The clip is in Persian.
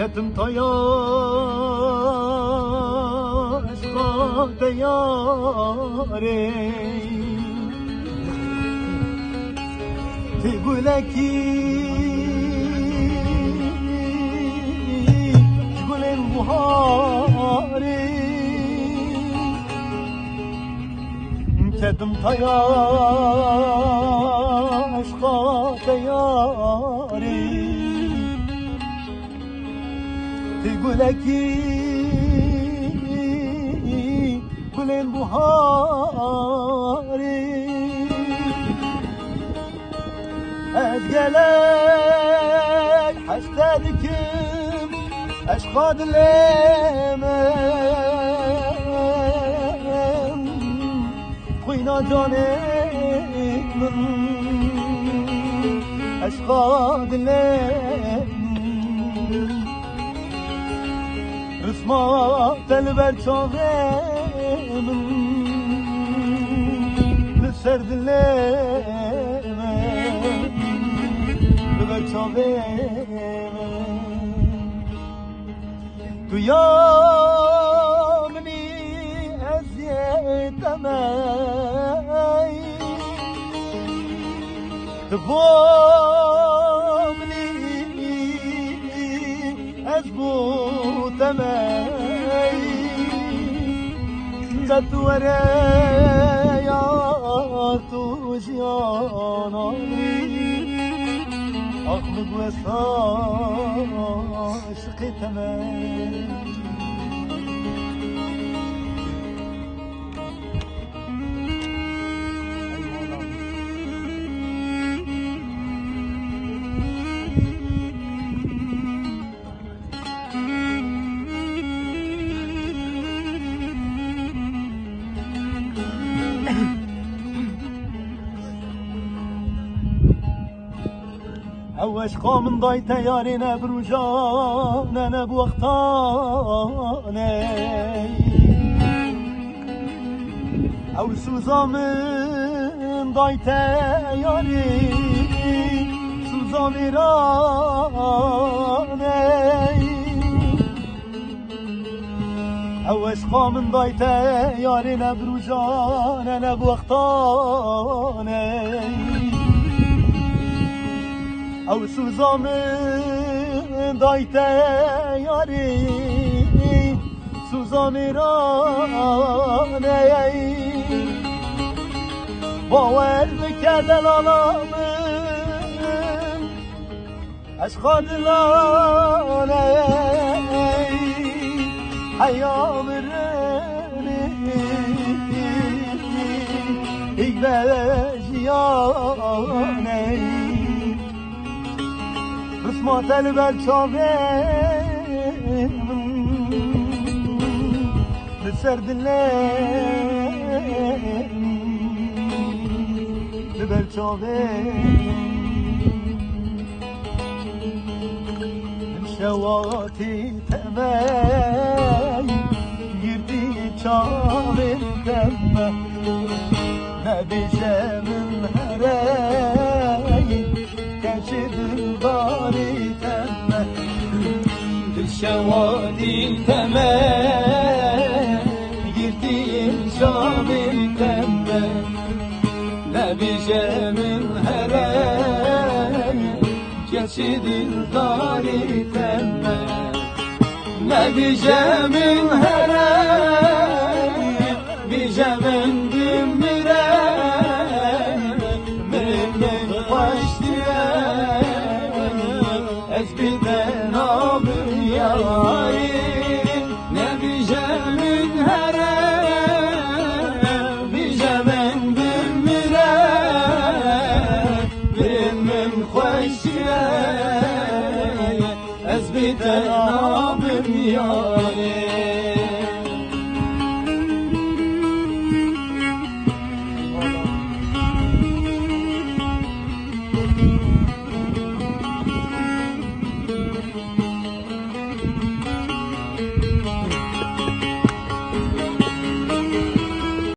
كتم طياش خاط ياري تقولكي تقولين بهاري كتم طياش خاط ياري تقولكي قولين بهاري أتقلك حشتادكم أشخاض الأمام خوينا جانك من أشخاض الأمام رسمات البرشاغم لسرد الليم البرشاغم تو يامني أزيت أماي تفومني أزبوط أماي تتوري يا توجياني أخلق وساشق تماي اوش قامن ضاي تيارنا بروجانا بوقتاني او سوزامن ضاي تياري سوزامي راني اوش قامن ضاي تيارنا بروجانا بوقتاني او سوزامن دایته یاری سوزامی رانه باور بکرد الالامن اشخاص لانه حیام رنی ایک بجیانه رسمات البرشاغم لسرد الليل البرشاغم شواتي تماي يردي شام الدم نبي من هراي كشد الباري تمه الشوادي تمه يردي شام الدم نبي من هراي كشد الباري تمه نبي من هراي بجمن